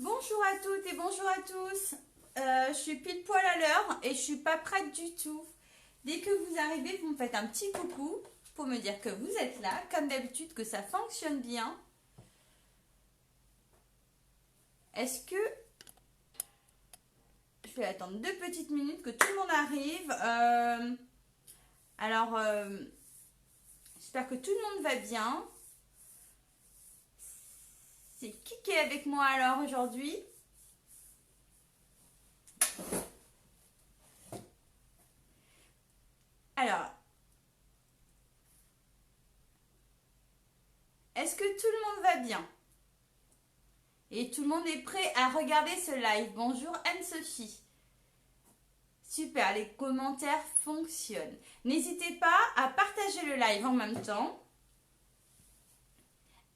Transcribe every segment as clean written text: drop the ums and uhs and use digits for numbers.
Bonjour à toutes et bonjour à tous. Je suis pile poil à l'heure et je suis pas prête du tout. Dès que vous arrivez, vous me faites un petit coucou pour me dire que vous êtes là, comme d'habitude, que ça fonctionne bien. Est-ce que je vais attendre 2 petites minutes que tout le monde arrive. J'espère que tout le monde va bien. C'est qui est avec moi alors aujourd'hui? Alors, est-ce que tout le monde va bien? Et tout le monde est prêt à regarder ce live? Bonjour Anne-Sophie. Super, les commentaires fonctionnent. N'hésitez pas à partager le live en même temps.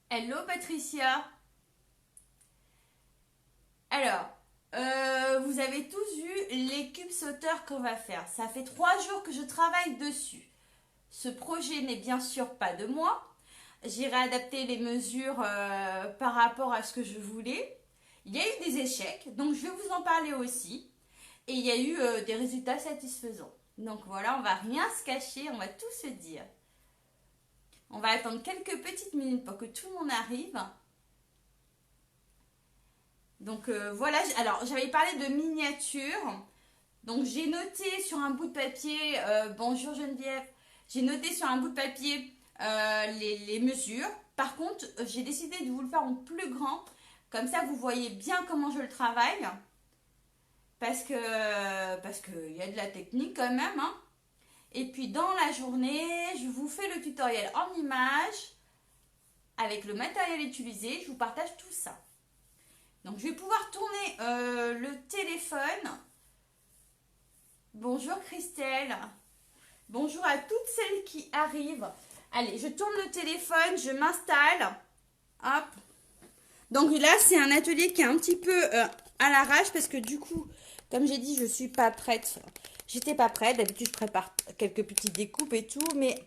Hello Patricia. Alors, vous avez tous vu les cubes sauteurs qu'on va faire. Ça fait 3 jours que je travaille dessus. Ce projet n'est bien sûr pas de moi. J'irai adapter les mesures par rapport à ce que je voulais. Il y a eu des échecs, donc je vais vous en parler aussi. Et il y a eu des résultats satisfaisants. Donc voilà, on va rien se cacher, on va tout se dire. On va attendre quelques petites minutes pour que tout le monde arrive. Donc voilà, alors j'avais parlé de miniatures. Donc j'ai noté sur un bout de papier, bonjour Geneviève, j'ai noté sur un bout de papier les mesures. Par contre, j'ai décidé de vous le faire en plus grand. Comme ça, vous voyez bien comment je le travaille. Parce que y a de la technique quand même. Hein. Et puis dans la journée, je vous fais le tutoriel en images. Avec le matériel utilisé, je vous partage tout ça. Donc je vais pouvoir tourner le téléphone. Bonjour Christelle. Bonjour à toutes celles qui arrivent. Allez, je tourne le téléphone, je m'installe. Hop. Donc là, c'est un atelier qui est un petit peu à l'arrache parce que du coup, comme j'ai dit, je suis pas prête. J'étais pas prête. D'habitude, je prépare quelques petites découpes et tout. Mais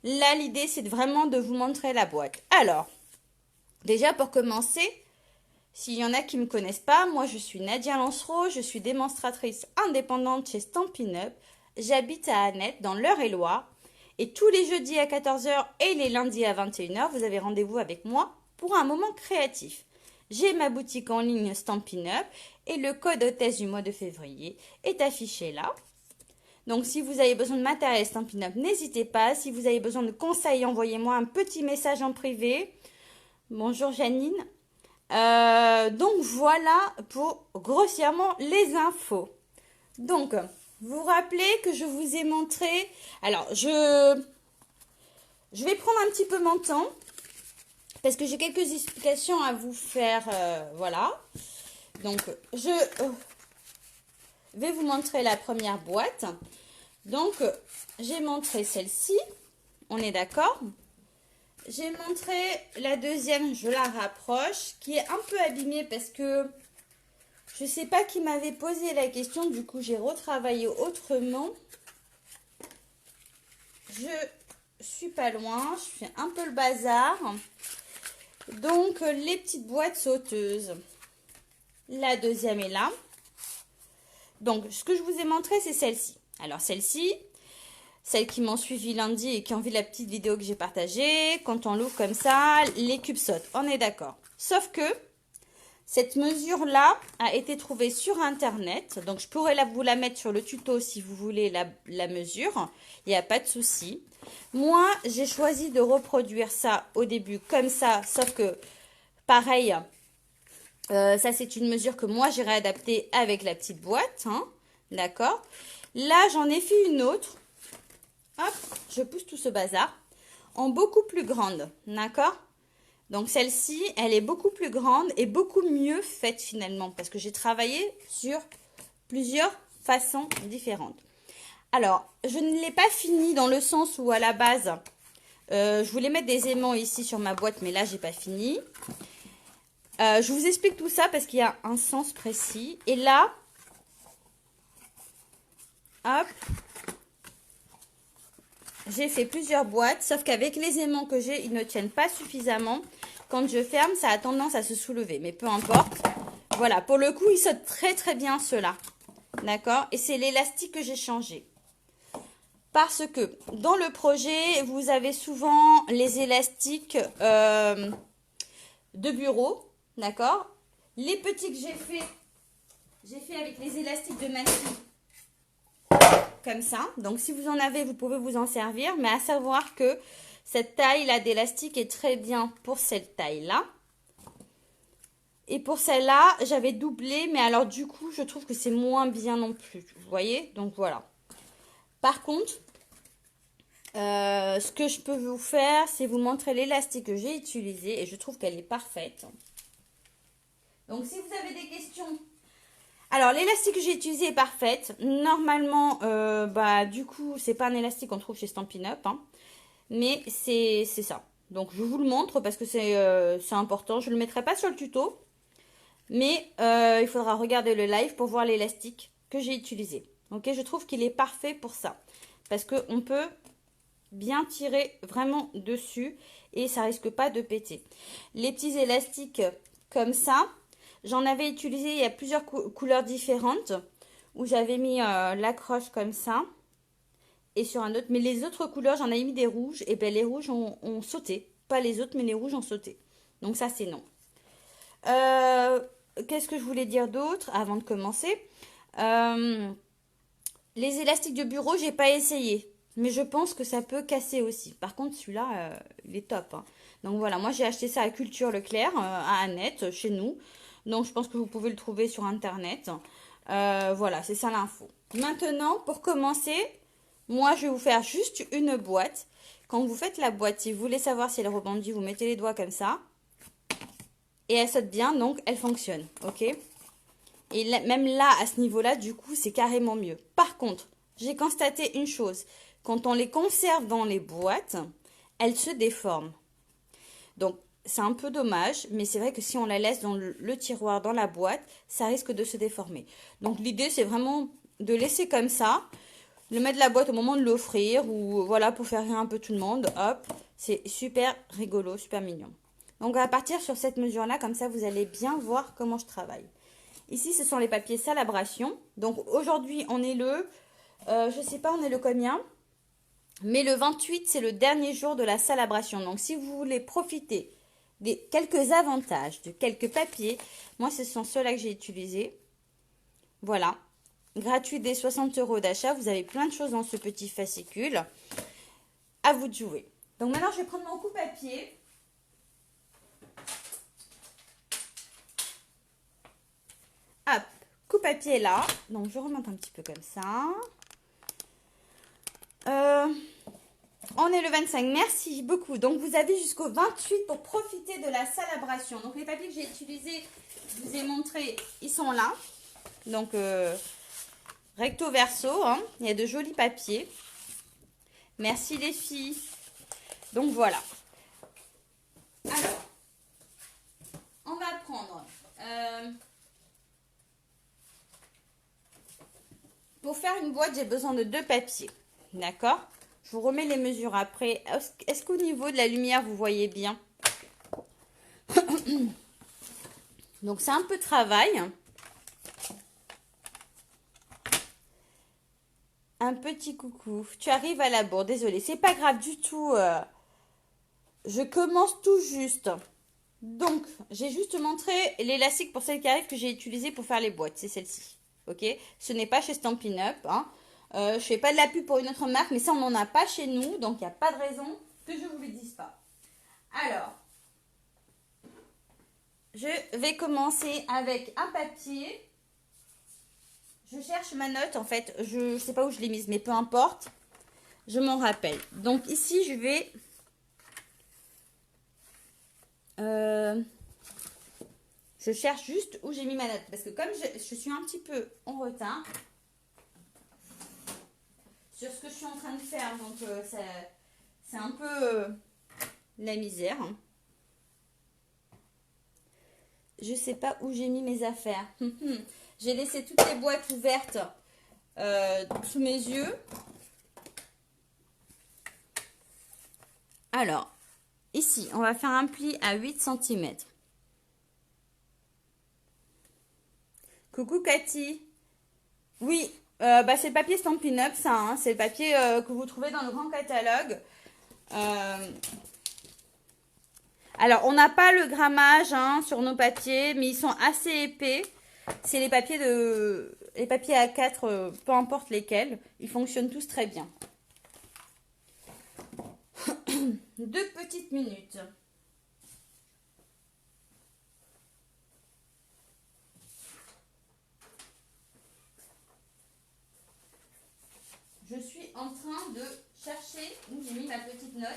là, l'idée, c'est vraiment de vous montrer la boîte. Alors, déjà pour commencer, s'il y en a qui ne me connaissent pas, moi, je suis Nadia Lancereau. Je suis démonstratrice indépendante chez Stampin' Up. J'habite à Annette, dans l'Eure-et-Loire. Et tous les jeudis à 14 h et les lundis à 21 h, vous avez rendez-vous avec moi pour un moment créatif. J'ai ma boutique en ligne Stampin' Up et le code hôtesse du mois de février est affiché là. Donc, si vous avez besoin de matériel Stampin' Up, n'hésitez pas. Si vous avez besoin de conseils, envoyez-moi un petit message en privé. Bonjour Janine. Donc, voilà pour grossièrement les infos. Donc, vous vous rappelez que je vous ai montré... Alors, je vais prendre un petit peu mon temps. Parce que j'ai quelques explications à vous faire. Voilà. Donc, je vais vous montrer la première boîte. Donc, j'ai montré celle-ci. On est d'accord? J'ai montré la deuxième, je la rapproche, qui est un peu abîmée parce que je ne sais pas qui m'avait posé la question. Du coup, j'ai retravaillé autrement. Je suis pas loin. Je fais un peu le bazar. Donc, les petites boîtes sauteuses. La deuxième est là. Donc, ce que je vous ai montré, c'est celle-ci. Alors, celle-ci, celles qui m'ont suivi lundi et qui ont vu la petite vidéo que j'ai partagée, quand on l'ouvre comme ça, les cubes sautent. On est d'accord. Sauf que, cette mesure-là a été trouvée sur Internet. Donc, je pourrais vous la mettre sur le tuto si vous voulez la mesure. Il n'y a pas de souci. Moi, j'ai choisi de reproduire ça au début comme ça. Sauf que, pareil, ça c'est une mesure que moi j'irai adapter avec la petite boîte. Hein, d'accord. Là, j'en ai fait une autre. Hop, je pousse tout ce bazar. En beaucoup plus grande. D'accord. Donc, celle-ci, elle est beaucoup plus grande et beaucoup mieux faite finalement. Parce que j'ai travaillé sur plusieurs façons différentes. Alors, je ne l'ai pas fini dans le sens où à la base, je voulais mettre des aimants ici sur ma boîte. Mais là, j'ai pas fini. Je vous explique tout ça parce qu'il y a un sens précis. Et là, hop, j'ai fait plusieurs boîtes. Sauf qu'avec les aimants que j'ai, ils ne tiennent pas suffisamment. Quand je ferme, ça a tendance à se soulever. Mais peu importe. Voilà, pour le coup, il saute très très bien ceux-là. D'accord? Et c'est l'élastique que j'ai changé. Parce que dans le projet, vous avez souvent les élastiques de bureau. D'accord? Les petits que j'ai fait avec les élastiques de ma fille. Comme ça. Donc, si vous en avez, vous pouvez vous en servir. Mais à savoir que cette taille-là d'élastique est très bien pour cette taille-là. Et pour celle-là, j'avais doublé. Mais alors, du coup, je trouve que c'est moins bien non plus. Vous voyez? Donc, voilà. Par contre, ce que je peux vous faire, c'est vous montrer l'élastique que j'ai utilisé. Et je trouve qu'elle est parfaite. Donc, si vous avez des questions... Alors, l'élastique que j'ai utilisé est parfaite. Normalement, du coup, c'est pas un élastique qu'on trouve chez Stampin' Up. Hein, mais c'est ça. Donc, je vous le montre parce que c'est important. Je ne le mettrai pas sur le tuto. Mais il faudra regarder le live pour voir l'élastique que j'ai utilisé. Ok, je trouve qu'il est parfait pour ça. Parce qu'on peut bien tirer vraiment dessus et ça risque pas de péter. Les petits élastiques comme ça... J'en avais utilisé, il y a plusieurs couleurs différentes où j'avais mis l'accroche comme ça et sur un autre. Mais les autres couleurs, j'en avais mis des rouges et bien les rouges ont sauté. Pas les autres, mais les rouges ont sauté. Donc ça, c'est non. Qu'est-ce que je voulais dire d'autre avant de commencer? Les élastiques de bureau, j'ai pas essayé. Mais je pense que ça peut casser aussi. Par contre, celui-là, il est top. Hein. Donc voilà, moi j'ai acheté ça à Culture Leclerc, à Annette, chez nous. Donc, je pense que vous pouvez le trouver sur Internet. Voilà, c'est ça l'info. Maintenant, pour commencer, moi, je vais vous faire juste une boîte. Quand vous faites la boîte, si vous voulez savoir si elle rebondit, vous mettez les doigts comme ça. Et elle saute bien, donc elle fonctionne. Ok? Et là, même là, à ce niveau-là, du coup, c'est carrément mieux. Par contre, j'ai constaté une chose. Quand on les conserve dans les boîtes, elles se déforment. Donc, c'est un peu dommage, mais c'est vrai que si on la laisse dans le tiroir, dans la boîte, ça risque de se déformer. Donc l'idée, c'est vraiment de laisser comme ça, le mettre de la boîte au moment de l'offrir, ou voilà, pour faire rire un peu tout le monde. Hop, c'est super rigolo, super mignon. Donc on va partir sur cette mesure-là, comme ça vous allez bien voir comment je travaille. Ici, ce sont les papiers Salabration. Donc aujourd'hui, on est je sais pas, on est le combien? Mais le 28, c'est le dernier jour de la Salabration. Donc si vous voulez profiter quelques avantages de quelques papiers. Moi, ce sont ceux-là que j'ai utilisés. Voilà. Gratuit des 60 € d'achat. Vous avez plein de choses dans ce petit fascicule. À vous de jouer. Donc maintenant, je vais prendre mon coupe-papier. Hop, coupe-papier là. Donc, je remonte un petit peu comme ça. On est le 25, merci beaucoup. Donc, vous avez jusqu'au 28 pour profiter de la Salabration. Donc, les papiers que j'ai utilisés, je vous ai montré, ils sont là. Donc, recto verso, hein. Il y a de jolis papiers. Merci les filles. Donc, voilà. Alors, on va prendre... pour faire une boîte, j'ai besoin de 2 papiers. D'accord ? Je vous remets les mesures après. Est-ce qu'au niveau de la lumière, vous voyez bien? Donc, c'est un peu de travail. Un petit coucou. Tu arrives à la bourre. Désolée, c'est pas grave du tout. Je commence tout juste. Donc, j'ai juste montré l'élastique pour celle qui arrive que j'ai utilisé pour faire les boîtes. C'est celle-ci. Ok? Ce n'est pas chez Stampin' Up. Hein. Je fais pas de la pub pour une autre marque, mais ça, on n'en a pas chez nous. Donc, il n'y a pas de raison que je ne vous le dise pas. Alors, je vais commencer avec un papier. Je cherche ma note, en fait. Je ne sais pas où je l'ai mise, mais peu importe. Je m'en rappelle. Donc, ici, je vais... je cherche juste où j'ai mis ma note. Parce que comme je suis un petit peu en retard sur ce que je suis en train de faire, donc c'est un peu la misère. Je sais pas où j'ai mis mes affaires. J'ai laissé toutes les boîtes ouvertes sous mes yeux. Alors, ici, on va faire un pli à 8 cm. Coucou Cathy. Oui, c'est le papier Stampin' Up, ça. Hein, c'est le papier que vous trouvez dans le grand catalogue. Alors, on n'a pas le grammage hein, sur nos papiers, mais ils sont assez épais. C'est les papiers A4, peu importe lesquels. Ils fonctionnent tous très bien. 2 petites minutes. Je suis en train de chercher où j'ai mis ma petite note.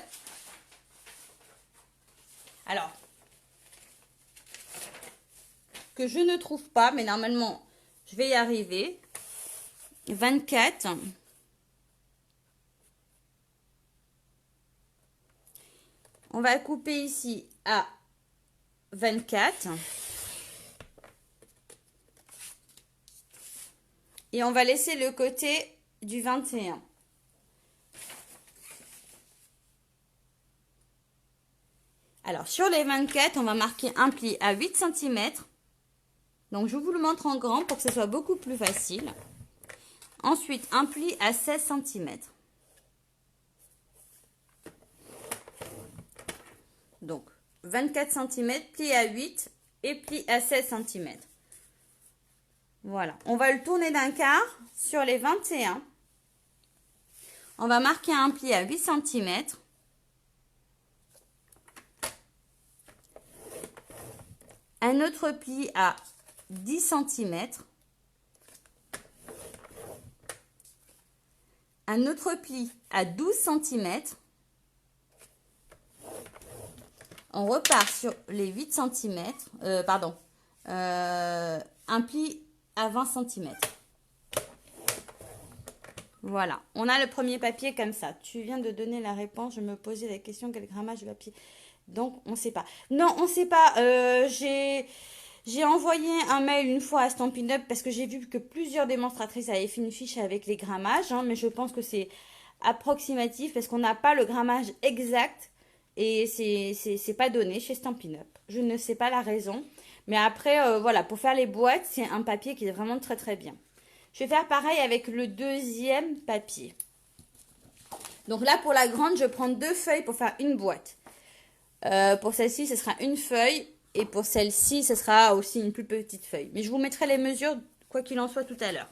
Alors, que je ne trouve pas, mais normalement, je vais y arriver. 24. On va couper ici à 24. Et on va laisser le côté du 21. Alors, sur les 24, on va marquer un pli à 8 cm. Donc, je vous le montre en grand pour que ce soit beaucoup plus facile. Ensuite, un pli à 16 cm. Donc, 24 cm, pli à 8 et pli à 16 cm. Voilà. On va le tourner d'un quart sur les 21. On va marquer un pli à 8 cm. Un autre pli à 10 cm. Un autre pli à 12 cm. On repart sur les 8 cm. Un pli à 20 cm. Voilà, on a le premier papier comme ça. Tu viens de donner la réponse. Je me posais la question, quel grammage de papier? Donc, on ne sait pas. Non, on ne sait pas. J'ai envoyé un mail une fois à Stampin' Up parce que j'ai vu que plusieurs démonstratrices avaient fait une fiche avec les grammages. Hein, mais je pense que c'est approximatif parce qu'on n'a pas le grammage exact. Et c'est pas donné chez Stampin' Up. Je ne sais pas la raison. Mais après, voilà, pour faire les boîtes, c'est un papier qui est vraiment très très bien. Je vais faire pareil avec le deuxième papier. Donc là, pour la grande, je prends 2 feuilles pour faire une boîte. Pour celle-ci, ce sera une feuille. Et pour celle-ci, ce sera aussi une plus petite feuille. Mais je vous mettrai les mesures, quoi qu'il en soit, tout à l'heure.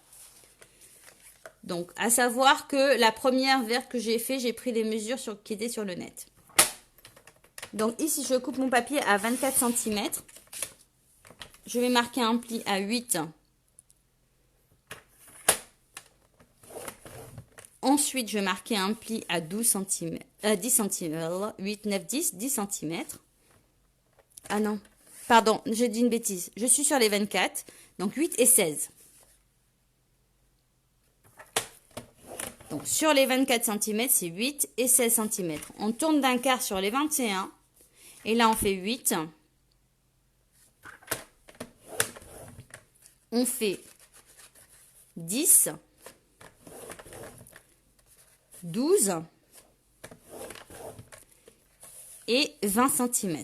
Donc, à savoir que la première verte que j'ai fait, j'ai pris les mesures qui étaient sur le net. Donc ici, je coupe mon papier à 24 cm. Je vais marquer un pli à 8. Ensuite, je vais marquer un pli à 12 cm, 10 cm, 8, 9, 10, 10 cm. Ah non, pardon, j'ai dit une bêtise. Je suis sur les 24, donc 8 et 16. Donc sur les 24 cm, c'est 8 et 16 cm. On tourne d'un quart sur les 21. Et là, on fait 8. On fait 10. 12 et 20 cm.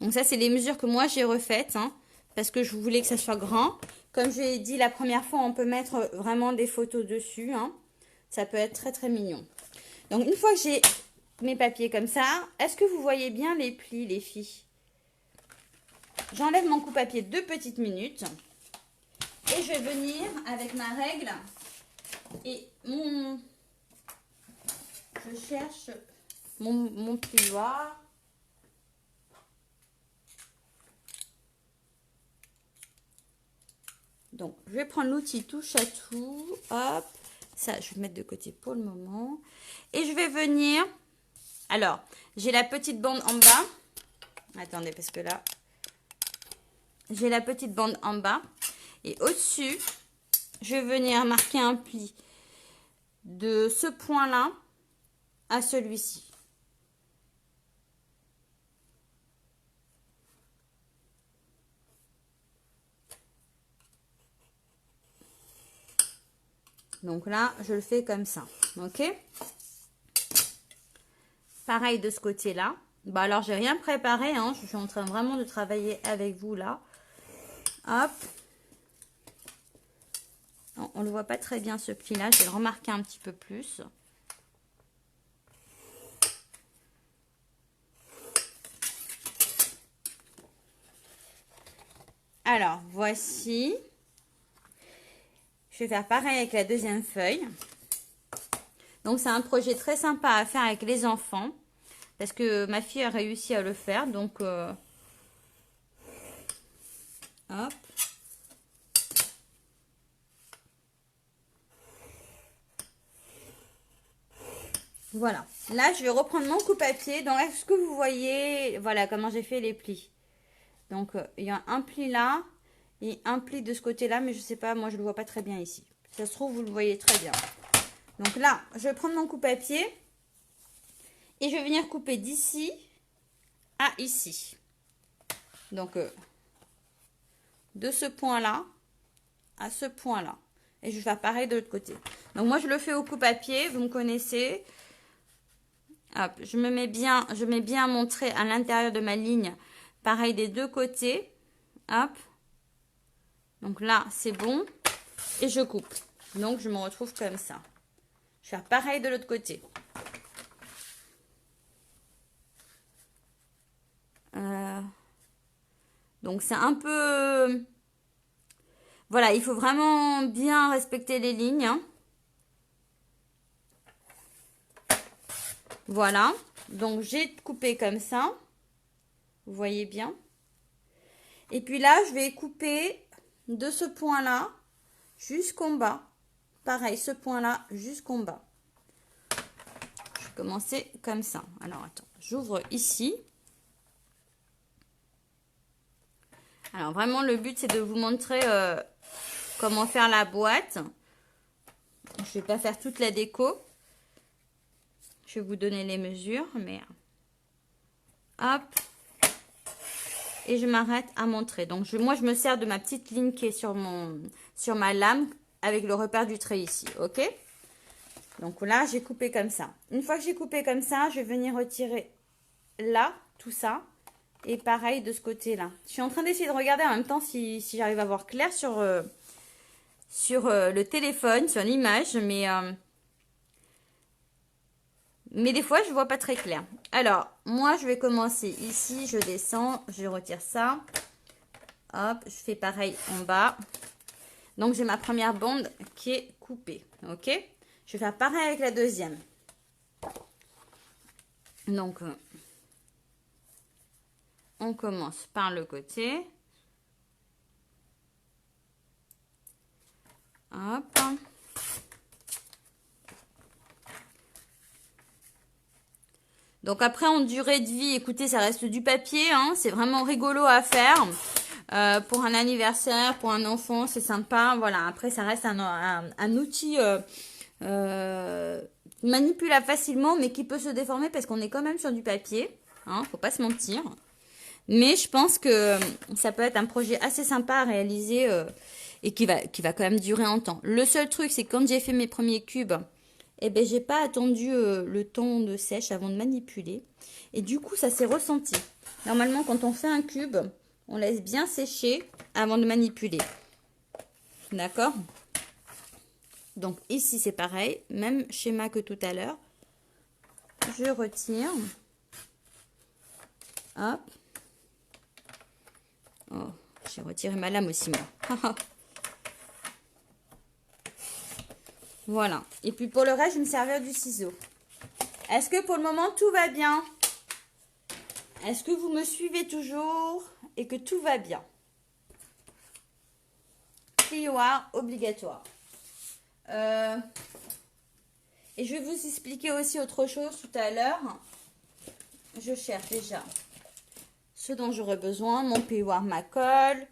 Donc ça, c'est les mesures que moi, j'ai refaites, hein, parce que je voulais que ça soit grand. Comme je l'ai dit la première fois, on peut mettre vraiment des photos dessus. Hein. Ça peut être très, très mignon. Donc, une fois que j'ai mes papiers comme ça, est-ce que vous voyez bien les plis, les filles? J'enlève mon coupe-papier 2 petites minutes. Et je vais venir avec ma règle et mon... Je cherche mon plioir. Donc, je vais prendre l'outil touche à tout. Hop. Ça, je vais mettre de côté pour le moment. Et je vais venir... Alors, j'ai la petite bande en bas. Attendez, parce que là... J'ai la petite bande en bas. Et au-dessus, je vais venir marquer un pli de ce point-là à celui-ci. Donc là, je le fais comme ça. Ok? Pareil de ce côté-là. Bah alors, j'ai rien préparé. Hein. Je suis en train vraiment de travailler avec vous là. Hop. On le voit pas très bien ce pli là, je vais le remarquer un petit peu plus. Alors voici, je vais faire pareil avec la deuxième feuille. Donc c'est un projet très sympa à faire avec les enfants parce que ma fille a réussi à le faire, donc hop. Voilà, là je vais reprendre mon coupe-papier. Donc est-ce que vous voyez, voilà comment j'ai fait les plis. Donc il y a un pli là et un pli de ce côté-là, mais je sais pas, moi je le vois pas très bien ici. Ça se trouve vous le voyez très bien. Donc là, je vais prendre mon coupe-papier et je vais venir couper d'ici à ici. Donc de ce point-là à ce point-là. Et je vais faire pareil de l'autre côté. Donc moi je le fais au coupe-papier, vous me connaissez. Hop, je mets bien mon trait à l'intérieur de ma ligne. Pareil des deux côtés. Hop. Donc là, c'est bon. Et je coupe. Donc je me retrouve comme ça. Je vais faire pareil de l'autre côté. Donc c'est un peu... Voilà, il faut vraiment bien respecter les lignes. Hein. Voilà. Donc j'ai coupé comme ça. Vous voyez bien. Et puis là, je vais couper de ce point-là jusqu'en bas. Pareil, ce point-là jusqu'en bas. Je vais commencer comme ça. Alors, attends, j'ouvre ici. Alors, vraiment, le but, c'est de vous montrer comment faire la boîte. Je ne vais pas faire toute la déco. Je vais vous donner les mesures, mais... Hop. Et je m'arrête à montrer. Donc, moi, je me sers de ma petite ligne qui est sur ma lame avec le repère du trait ici. OK? Donc là, j'ai coupé comme ça. Une fois que j'ai coupé comme ça, je vais venir retirer là, tout ça. Et pareil de ce côté-là. Je suis en train d'essayer de regarder en même temps si j'arrive à voir clair sur le téléphone, sur l'image. Mais des fois, je ne vois pas très clair. Alors, moi, je vais commencer ici. Je descends, je retire ça. Hop, je fais pareil en bas. Donc, j'ai ma première bande qui est coupée. OK? Je vais faire pareil avec la deuxième. Donc, on commence par le côté. Hop. Donc après, en durée de vie, écoutez, ça reste du papier. Hein, c'est vraiment rigolo à faire. Pour un anniversaire, pour un enfant, c'est sympa. Voilà, après, ça reste un outil manipulable facilement, mais qui peut se déformer parce qu'on est quand même sur du papier. Hein, faut pas se mentir. Mais je pense que ça peut être un projet assez sympa à réaliser et qui va quand même durer en temps. Le seul truc, c'est que quand j'ai fait mes premiers cubes, eh ben, j'ai pas attendu le temps de sèche avant de manipuler. Et du coup, ça s'est ressenti. Normalement, quand on fait un cube, on laisse bien sécher avant de manipuler. D'accord? Donc ici, c'est pareil. Même schéma que tout à l'heure. Je retire. Hop. Oh, j'ai retiré ma lame aussi, moi. Voilà. Et puis pour le reste, je vais me servir du ciseau. Est-ce que pour le moment, tout va bien? Est-ce que vous me suivez toujours et que tout va bien? Plioir obligatoire. Et je vais vous expliquer aussi autre chose tout à l'heure. Je cherche déjà ce dont j'aurai besoin. Mon plioir, ma colle.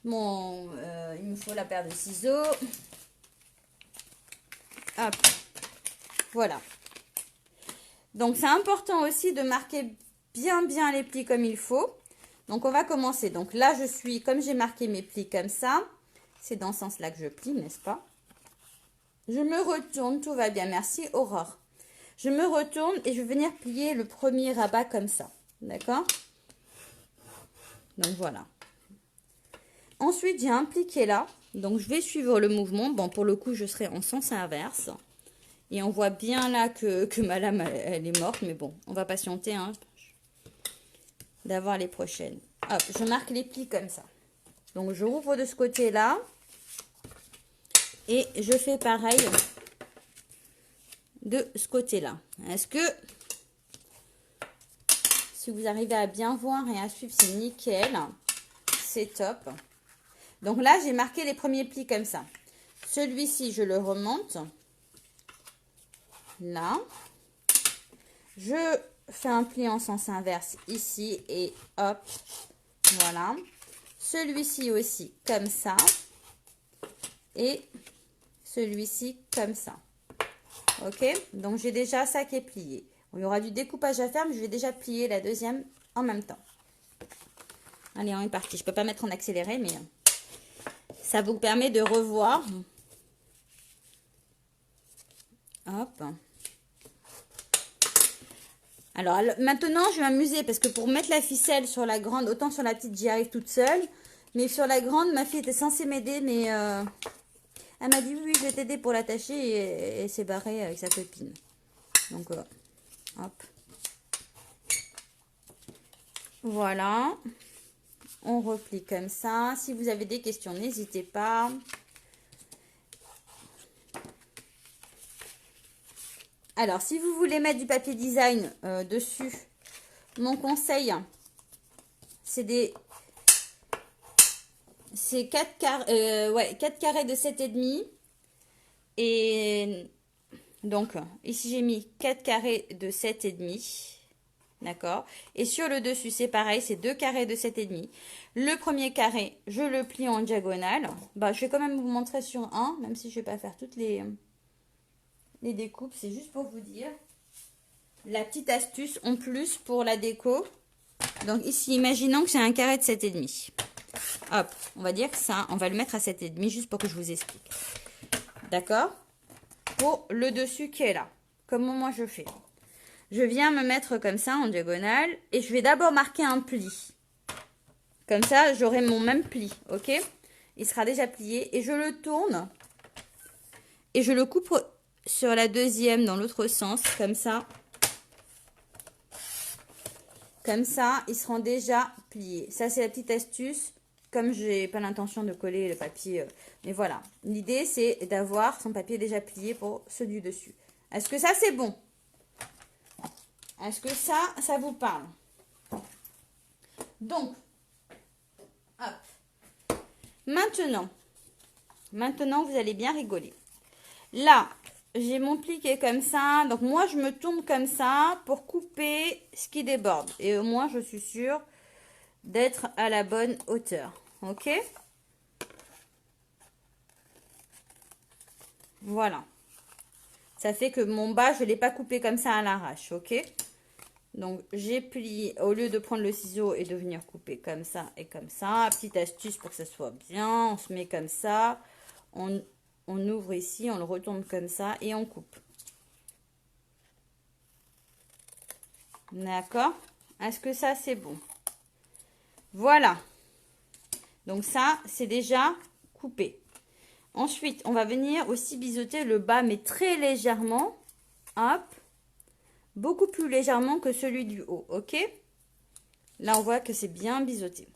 Il me faut la paire de ciseaux. Hop. Voilà. Donc, c'est important aussi de marquer bien les plis comme il faut. Donc, on va commencer. Donc, là, comme j'ai marqué mes plis comme ça, c'est dans ce sens-là que je plie, n'est-ce pas? Je me retourne, tout va bien. Merci, Aurore. Je me retourne et je vais venir plier le premier rabat comme ça. D'accord? Donc, voilà. Ensuite, j'ai un pli qui est là. Donc, je vais suivre le mouvement. Bon, pour le coup, je serai en sens inverse. Et on voit bien là que ma lame, elle est morte. Mais bon, on va patienter hein, d'avoir les prochaines. Hop, je marque les plis comme ça. Donc, je rouvre de ce côté-là. Et je fais pareil de ce côté-là. Est-ce que, si vous arrivez à bien voir et à suivre, c'est nickel. C'est top. Donc là, j'ai marqué les premiers plis comme ça. Celui-ci, je le remonte. Là. Je fais un pli en sens inverse ici et hop. Voilà. Celui-ci aussi comme ça. Et celui-ci comme ça. Ok, donc j'ai déjà ça qui est plié. Il y aura du découpage à faire, mais je vais déjà plier la deuxième en même temps. Allez, on est parti. Je ne peux pas mettre en accéléré, mais ça vous permet de revoir. Hop. Alors, maintenant, je vais m'amuser parce que pour mettre la ficelle sur la grande, autant sur la petite, j'y arrive toute seule. Mais sur la grande, ma fille était censée m'aider, mais elle m'a dit oui, je vais t'aider pour l'attacher et elle s'est barrée avec sa copine. Donc, hop. Voilà. On replie comme ça. Si vous avez des questions, n'hésitez pas. Alors, si vous voulez mettre du papier design dessus, mon conseil, c'est 4 carrés de 7,5. Et donc, ici, j'ai mis 4 carrés de 7,5. D'accord. Et sur le dessus, c'est pareil, c'est 2 carrés de 7,5. Le premier carré, je le plie en diagonale. Bah, je vais quand même vous montrer sur un, même si je ne vais pas faire toutes les découpes. C'est juste pour vous dire la petite astuce en plus pour la déco. Donc ici, imaginons que j'ai un carré de 7,5. Hop, on va dire que ça, on va le mettre à 7,5 juste pour que je vous explique. D'accord? Pour le dessus qui est là. Comment moi je fais? Je viens me mettre comme ça en diagonale et je vais d'abord marquer un pli. Comme ça, j'aurai mon même pli, ok? Il sera déjà plié et je le tourne et je le coupe sur la deuxième dans l'autre sens, comme ça. Comme ça, ils seront déjà pliés. Ça, c'est la petite astuce. Comme je n'ai pas l'intention de coller le papier. Mais voilà. L'idée, c'est d'avoir son papier déjà plié pour ceux du dessus. Est-ce que ça, c'est bon? Est-ce que ça vous parle? Donc, hop. Maintenant, vous allez bien rigoler. Là, j'ai mon pli qui est comme ça. Donc, moi, je me tourne comme ça pour couper ce qui déborde. Et au moins, je suis sûre d'être à la bonne hauteur. Ok? Voilà. Ça fait que mon bas, je ne l'ai pas coupé comme ça à l'arrache. Ok? Donc, j'ai plié, au lieu de prendre le ciseau et de venir couper comme ça et comme ça. Petite astuce pour que ça soit bien. On se met comme ça. On ouvre ici, on le retourne comme ça et on coupe. D'accord? Est-ce que ça, c'est bon? Voilà. Donc ça, c'est déjà coupé. Ensuite, on va venir aussi biseauter le bas, mais très légèrement. Hop. Beaucoup plus légèrement que celui du haut, ok? Là, on voit que c'est bien biseauté.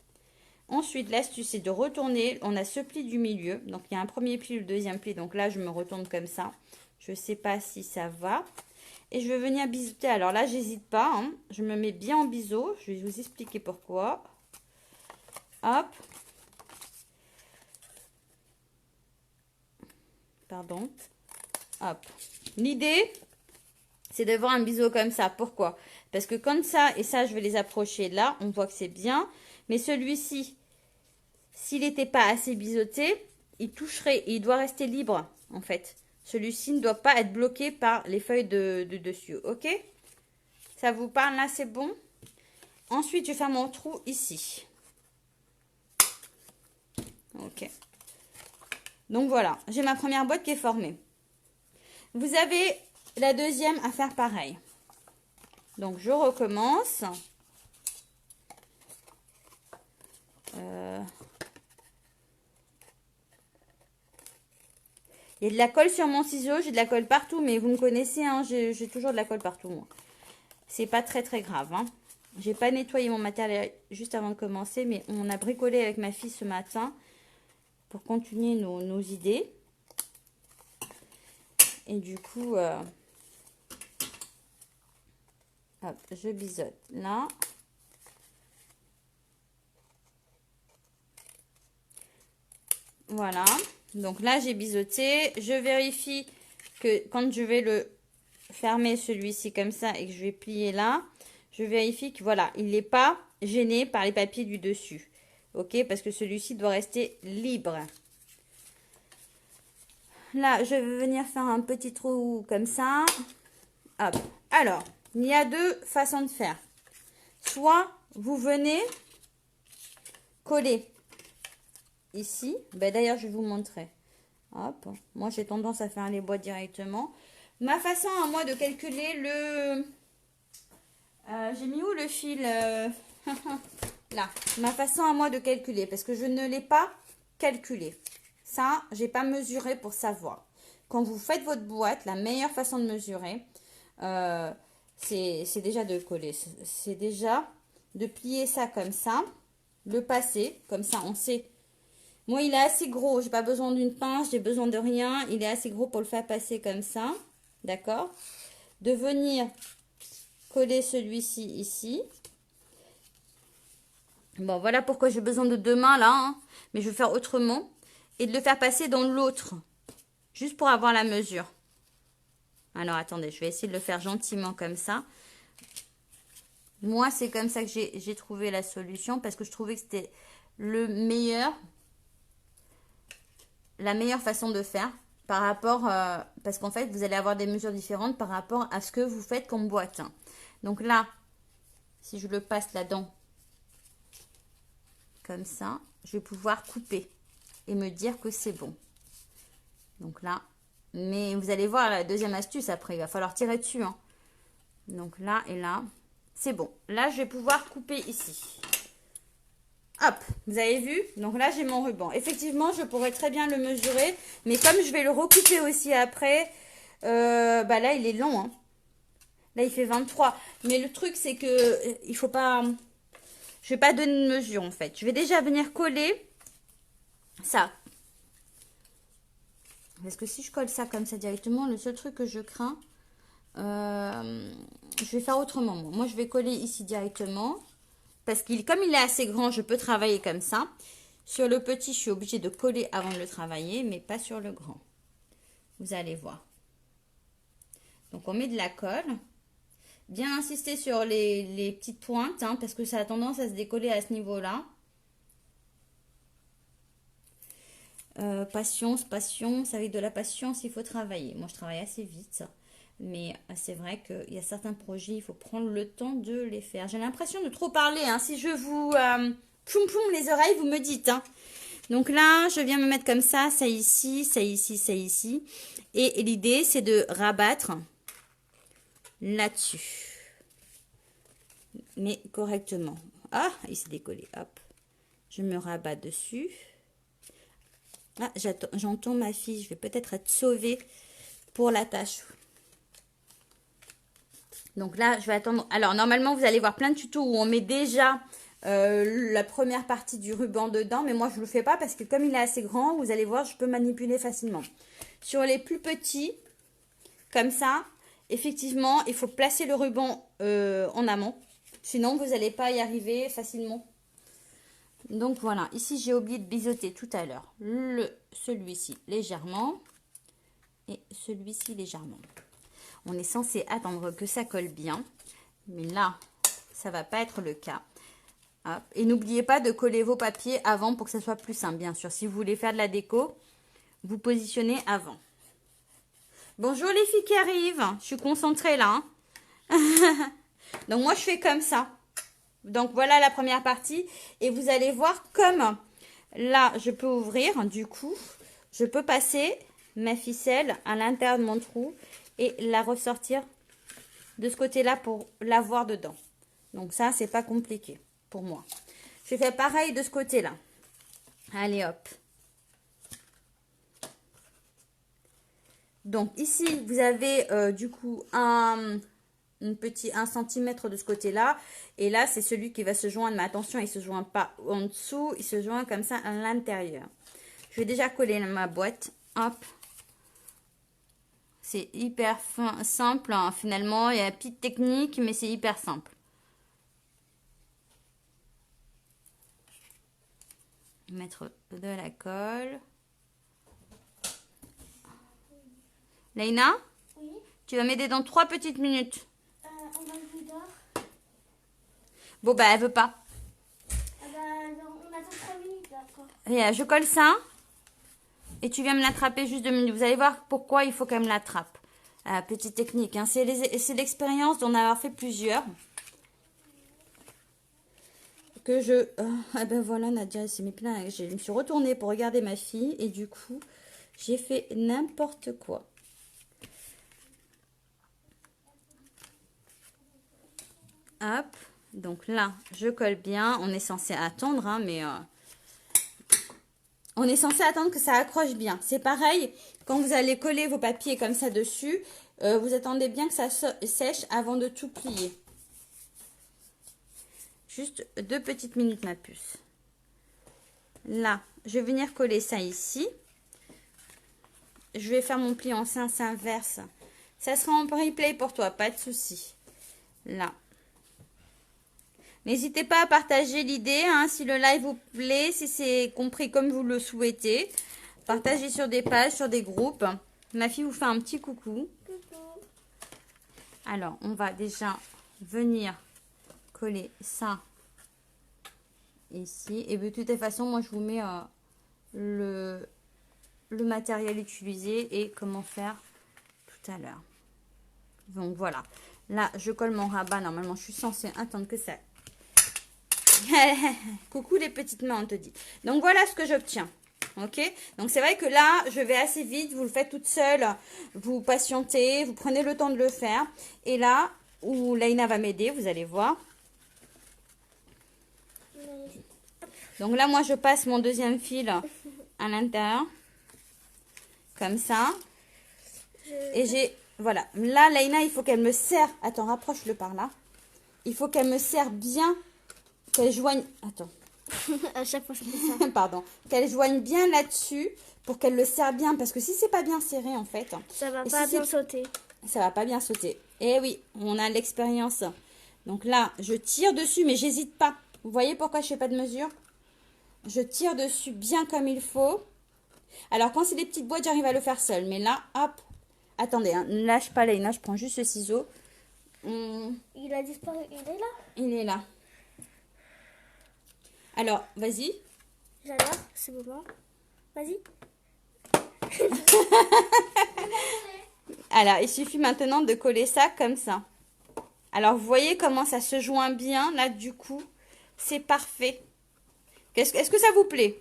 Ensuite, l'astuce, c'est de retourner. On a ce pli du milieu. Donc, il y a un premier pli, le deuxième pli. Donc là, je me retourne comme ça. Je ne sais pas si ça va. Et je vais venir biseauter. Alors là, j'hésite pas. Hein. Je me mets bien en biseau. Je vais vous expliquer pourquoi. Hop. Pardon. Hop. L'idée, c'est d'avoir un biseau comme ça. Pourquoi? Parce que comme ça, et ça, je vais les approcher là. On voit que c'est bien. Mais celui-ci, s'il n'était pas assez biseauté, il toucherait. Et il doit rester libre, en fait. Celui-ci ne doit pas être bloqué par les feuilles de dessus. Ok? Ça vous parle là, c'est bon? Ensuite, je vais faire mon trou ici. Ok. Donc voilà, j'ai ma première boîte qui est formée. Vous avez la deuxième à faire pareil. Donc je recommence. Il y a de la colle sur mon ciseau, j'ai de la colle partout, mais vous me connaissez, hein, j'ai toujours de la colle partout, moi. C'est pas très très grave, hein. J'ai pas nettoyé mon matériel juste avant de commencer, mais on a bricolé avec ma fille ce matin pour continuer nos idées. Et du coup, hop, je biseaute là. Voilà. Donc là, j'ai biseauté. Je vérifie que quand je vais le fermer celui-ci comme ça et que je vais plier là, je vérifie que voilà, il n'est pas gêné par les papiers du dessus. Ok, parce que celui-ci doit rester libre. Là, je vais venir faire un petit trou comme ça. Hop. Alors, il y a deux façons de faire. Soit vous venez coller ici. Ben, d'ailleurs, je vais vous montrer. Hop. Moi, j'ai tendance à faire les boîtes directement. Ma façon à moi de calculer le... j'ai mis où le fil là. Ma façon à moi de calculer, parce que je ne l'ai pas calculé. Ça, j'ai pas mesuré pour savoir. Quand vous faites votre boîte, la meilleure façon de mesurer, c'est déjà de coller. C'est déjà de plier ça comme ça, le passer, comme ça on sait. Moi, il est assez gros, j'ai pas besoin d'une pince, j'ai besoin de rien. Il est assez gros pour le faire passer comme ça, d'accord? De venir coller celui-ci ici. Bon, voilà pourquoi j'ai besoin de deux mains là, hein, mais je vais faire autrement. Et de le faire passer dans l'autre, juste pour avoir la mesure. Alors, attendez, je vais essayer de le faire gentiment comme ça. Moi, c'est comme ça que j'ai trouvé la solution, parce que je trouvais que c'était la meilleure façon de faire par rapport, parce qu'en fait, vous allez avoir des mesures différentes par rapport à ce que vous faites comme boîte. Donc là, si je le passe là-dedans, comme ça, je vais pouvoir couper et me dire que c'est bon. Donc là, mais vous allez voir la deuxième astuce après, il va falloir tirer dessus, hein. Donc là et là, c'est bon. Là, je vais pouvoir couper ici. Hop, vous avez vu? Donc là, j'ai mon ruban. Effectivement, je pourrais très bien le mesurer, mais comme je vais le recouper aussi après, bah là, il est long, hein. Là, il fait 23. Mais le truc, c'est que il faut pas... Je vais pas donner de mesure, en fait. Je vais déjà venir coller ça. Parce que si je colle ça comme ça directement, le seul truc que je crains, je vais faire autrement. Moi, je vais coller ici directement. Parce que comme il est assez grand, je peux travailler comme ça. Sur le petit, je suis obligée de coller avant de le travailler, mais pas sur le grand. Vous allez voir. Donc, on met de la colle. Bien insister sur les petites pointes, hein, parce que ça a tendance à se décoller à ce niveau-là. Patience, avec de la patience, il faut travailler. Moi, je travaille assez vite, mais c'est vrai qu'il y a certains projets, il faut prendre le temps de les faire. J'ai l'impression de trop parler, hein. Si je vous ploum ploum les oreilles, vous me dites, hein. Donc là, je viens me mettre comme ça ici, ça ici, ça ici. Et l'idée, c'est de rabattre là-dessus. Mais correctement. Ah, il s'est décollé, hop. Je me rabats dessus. Ah, j'entends ma fille, je vais peut-être être sauvée pour la tâche. Donc là, je vais attendre. Alors, normalement, vous allez voir plein de tutos où on met déjà la première partie du ruban dedans. Mais moi, je ne le fais pas parce que comme il est assez grand, vous allez voir, je peux manipuler facilement. Sur les plus petits, comme ça, effectivement, il faut placer le ruban en amont. Sinon, vous n'allez pas y arriver facilement. Donc voilà, ici j'ai oublié de biseauter tout à l'heure celui-ci légèrement et celui-ci légèrement. On est censé attendre que ça colle bien, mais là, ça va pas être le cas. Hop. Et n'oubliez pas de coller vos papiers avant pour que ça soit plus simple, bien sûr. Si vous voulez faire de la déco, vous positionnez avant. Bonjour les filles qui arrivent, je suis concentrée là. Hein. Donc moi je fais comme ça. Donc voilà la première partie et vous allez voir comme là je peux ouvrir, du coup je peux passer ma ficelle à l'intérieur de mon trou et la ressortir de ce côté là pour la voir dedans. Donc ça c'est pas compliqué pour moi. Je fais pareil de ce côté là. Allez hop. Donc ici, vous avez du coup un centimètre de ce côté-là. Et là, c'est celui qui va se joindre. Mais attention, il ne se joint pas en dessous. Il se joint comme ça à l'intérieur. Je vais déjà coller ma boîte. Hop. C'est hyper simple. Hein. Finalement, il y a une petite technique, mais c'est hyper simple. Mettre de la colle. Leïna, oui. Tu vas m'aider dans 3 petites minutes. On va le dehors. Bon, bah, elle veut pas. On attend 3 minutes, d'accord. Et je colle ça. Et tu viens me l'attraper juste 2 minutes. Vous allez voir pourquoi il faut qu'elle me l'attrape. Petite technique. Hein. C'est l'expérience d'en avoir fait plusieurs. Que je... ah ben voilà, Nadia, c'est mes pleins. Je me suis retournée pour regarder ma fille. Et du coup, j'ai fait n'importe quoi. Hop. Donc là, je colle bien. On est censé attendre, hein, mais... on est censé attendre que ça accroche bien. C'est pareil, quand vous allez coller vos papiers comme ça dessus, vous attendez bien que ça sèche avant de tout plier. Juste 2 petites minutes, ma puce. Là, je vais venir coller ça ici. Je vais faire mon pli en sens inverse. Ça sera en replay pour toi, pas de souci. Là. N'hésitez pas à partager l'idée, hein, si le live vous plaît, si c'est compris comme vous le souhaitez. Partagez sur des pages, sur des groupes. Ma fille vous fait un petit coucou. Coucou. Alors, on va déjà venir coller ça ici. Et de toute façon, moi, je vous mets le matériel utilisé et comment faire tout à l'heure. Donc, voilà. Là, je colle mon rabat. Normalement, je suis censée attendre que ça... Coucou les petites mains, on te dit. Donc, voilà ce que j'obtiens. Ok, donc c'est vrai que là, je vais assez vite. Vous le faites toute seule. Vous patientez. Vous prenez le temps de le faire. Et là, où Leïna va m'aider, vous allez voir. Donc là, moi, je passe mon deuxième fil à l'intérieur. Comme ça. Et j'ai... Voilà. Là, Leïna, il faut qu'elle me serre. Attends, rapproche-le par là. Il faut qu'elle me serre bien. Qu'elle joigne... Attends. À chaque fois, je fais ça. Pardon. Qu'elle joigne bien là-dessus pour qu'elle le serre bien. Parce que si c'est pas bien serré, en fait... Ça va pas bien sauter. Ça va pas bien sauter. Eh oui, on a l'expérience. Donc là, je tire dessus, mais j'hésite pas. Vous voyez pourquoi je fais pas de mesure? Je tire dessus bien comme il faut. Alors, quand c'est des petites boîtes, j'arrive à le faire seule. Mais là, hop. Attendez, hein, ne lâche pas Leïna, je prends juste le ciseau. Il a disparu. Il est là. Il est là. Alors, vas-y. J'adore, c'est bon. Vas-y. Alors, il suffit maintenant de coller ça comme ça. Alors, vous voyez comment ça se joint bien. Là, du coup, c'est parfait. Est-ce que ça vous plaît?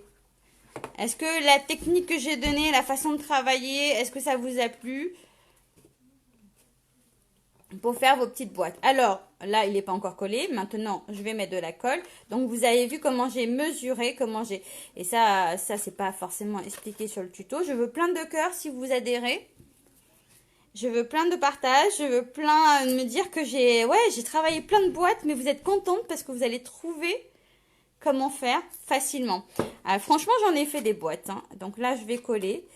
Est-ce que la technique que j'ai donnée, la façon de travailler, est-ce que ça vous a plu? Pour faire vos petites boîtes. Alors, là, il n'est pas encore collé. Maintenant, je vais mettre de la colle. Donc, vous avez vu comment j'ai mesuré, comment j'ai... Et ça c'est pas forcément expliqué sur le tuto. Je veux plein de cœurs si vous adhérez. Je veux plein de partages. Je veux plein de me dire que j'ai travaillé plein de boîtes, mais vous êtes contente parce que vous allez trouver comment faire facilement. Franchement, j'en ai fait des boîtes. Hein. Donc là, je vais coller.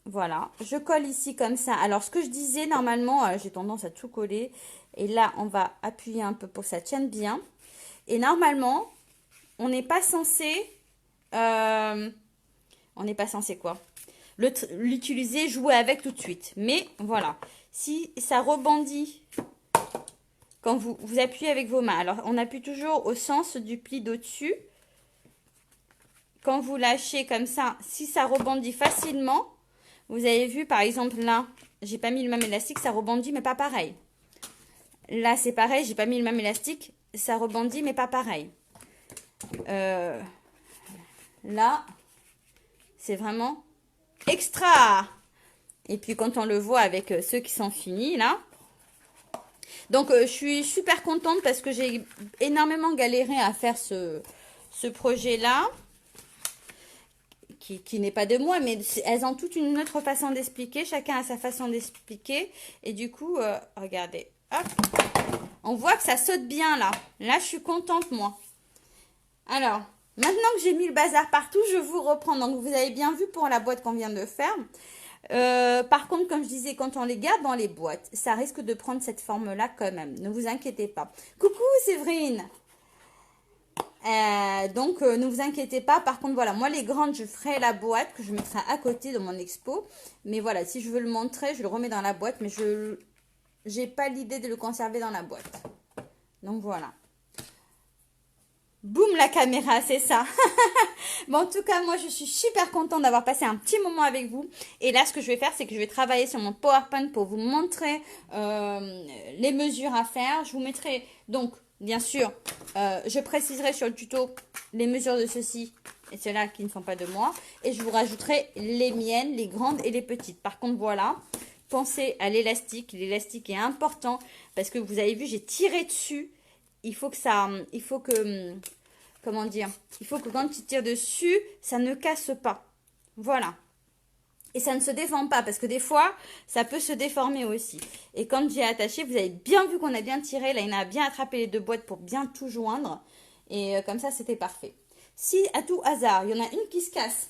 Voilà, je colle ici comme ça. Alors, ce que je disais, normalement, j'ai tendance à tout coller. Et là, on va appuyer un peu pour que ça tienne bien. Et normalement, on n'est pas censé... on n'est pas censé quoi? L'utiliser, jouer avec tout de suite. Mais voilà, si ça rebondit quand vous appuyez avec vos mains. Alors, on appuie toujours au sens du pli d'au-dessus. Quand vous lâchez comme ça, si ça rebondit facilement... Vous avez vu, par exemple, là, j'ai pas mis le même élastique, ça rebondit, mais pas pareil. Là, c'est pareil, j'ai pas mis le même élastique, ça rebondit, mais pas pareil. Là, c'est vraiment extra. Et puis, quand on le voit avec ceux qui sont finis, là. Donc, je suis super contente parce que j'ai énormément galéré à faire ce projet-là. qui n'est pas de moi, mais elles ont toutes une autre façon d'expliquer. Chacun a sa façon d'expliquer. Et du coup, regardez, hop, on voit que ça saute bien là. Là, je suis contente, moi. Alors, maintenant que j'ai mis le bazar partout, je vous reprends. Donc, vous avez bien vu pour la boîte qu'on vient de faire. Par contre, comme je disais, quand on les garde dans les boîtes, ça risque de prendre cette forme-là quand même. Ne vous inquiétez pas. Coucou Séverine. Donc, ne vous inquiétez pas. Par contre, voilà, moi les grandes, je ferai la boîte que je mettrai à côté de mon expo. Mais voilà, si je veux le montrer, je le remets dans la boîte. Mais je n'ai pas l'idée de le conserver dans la boîte. Donc, voilà. Boum la caméra, c'est ça. Bon, en tout cas, moi, je suis super contente d'avoir passé un petit moment avec vous. Et là, ce que je vais faire, c'est que je vais travailler sur mon PowerPoint pour vous montrer les mesures à faire. Je vous mettrai, donc, bien sûr, je préciserai sur le tuto les mesures de ceci et ceux-là qui ne sont pas de moi. Et je vous rajouterai les miennes, les grandes et les petites. Par contre, voilà, pensez à l'élastique. L'élastique est important parce que vous avez vu, j'ai tiré dessus. Il faut que, comment dire, il faut que quand tu tires dessus, ça ne casse pas. Voilà. Et ça ne se déforme pas, parce que des fois, ça peut se déformer aussi. Et quand j'ai attaché, vous avez bien vu qu'on a bien tiré. Là, il a bien attrapé les deux boîtes pour bien tout joindre. Et comme ça, c'était parfait. Si, à tout hasard, il y en a une qui se casse.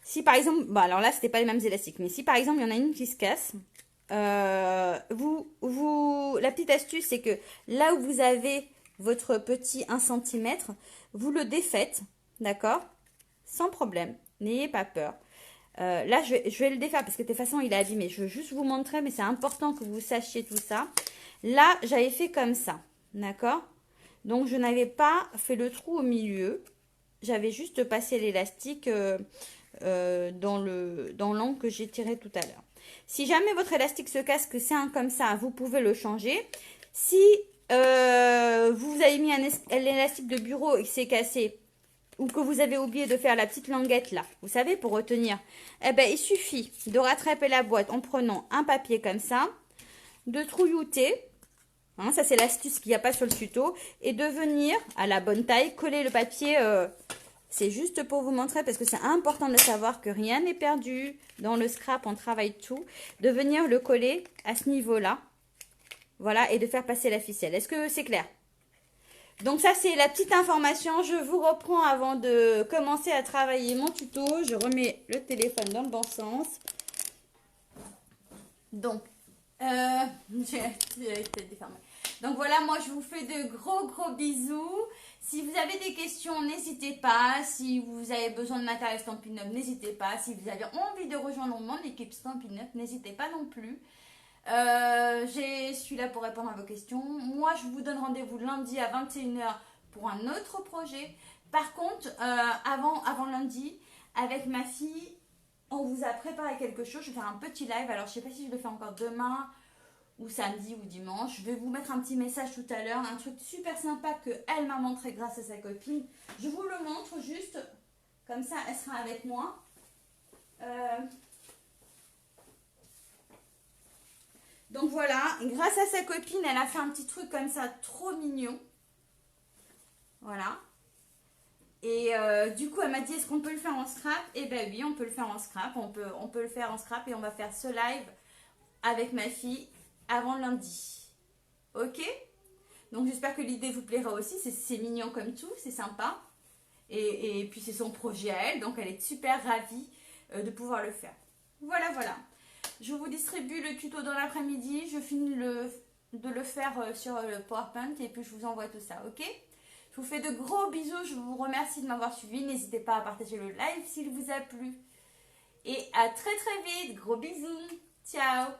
Si par exemple, bon, alors là, c'était pas les mêmes élastiques. Mais si par exemple, il y en a une qui se casse... la petite astuce, c'est que là où vous avez votre petit 1 cm, vous le défaites, d'accord, sans problème, n'ayez pas peur. Là, je vais le défaire parce que de toute façon, il est abîmé. Je veux juste vous montrer, mais c'est important que vous sachiez tout ça. Là, j'avais fait comme ça, d'accord. Donc, je n'avais pas fait le trou au milieu. J'avais juste passé l'élastique dans l'angle que j'ai tiré tout à l'heure. Si jamais votre élastique se casse, que c'est un comme ça, vous pouvez le changer. Si vous avez mis un élastique de bureau et que c'est cassé, ou que vous avez oublié de faire la petite languette là, vous savez, pour retenir, eh ben, il suffit de rattraper la boîte en prenant un papier comme ça, de trouillouter, hein, ça c'est l'astuce qu'il n'y a pas sur le tuto, et de venir à la bonne taille coller le papier. C'est juste pour vous montrer, parce que c'est important de savoir que rien n'est perdu. Dans le scrap, on travaille tout. De venir le coller à ce niveau-là. Voilà, et de faire passer la ficelle. Est-ce que c'est clair? Donc ça, c'est la petite information. Je vous reprends avant de commencer à travailler mon tuto. Je remets le téléphone dans le bon sens. Donc, donc voilà, moi je vous fais de gros bisous. Si vous avez des questions, n'hésitez pas. Si vous avez besoin de matériel Stampin' Up, n'hésitez pas. Si vous avez envie de rejoindre mon équipe Stampin' Up, n'hésitez pas non plus. Je suis là pour répondre à vos questions. Moi, je vous donne rendez-vous lundi à 21 h pour un autre projet. Par contre, avant lundi, avec ma fille, on vous a préparé quelque chose. Je vais faire un petit live. Alors, je ne sais pas si je le fais encore demain ou samedi ou dimanche. Je vais vous mettre un petit message tout à l'heure, un truc super sympa que elle m'a montré grâce à sa copine. Je vous le montre juste, comme ça elle sera avec moi. Donc voilà, grâce à sa copine, elle a fait un petit truc comme ça, trop mignon. Voilà. Et du coup, elle m'a dit, est-ce qu'on peut le faire en scrap? Eh ben oui, on peut le faire en scrap. On peut le faire en scrap et on va faire ce live avec ma fille avant lundi. Ok? Donc j'espère que l'idée vous plaira aussi. C'est mignon comme tout, c'est sympa. Et puis c'est son projet à elle, donc elle est super ravie de pouvoir le faire. Voilà. Je vous distribue le tuto dans l'après-midi. Je finis de le faire sur le PowerPoint et puis je vous envoie tout ça, ok? Je vous fais de gros bisous. Je vous remercie de m'avoir suivi. N'hésitez pas à partager le live s'il vous a plu. Et à très vite. Gros bisous. Ciao.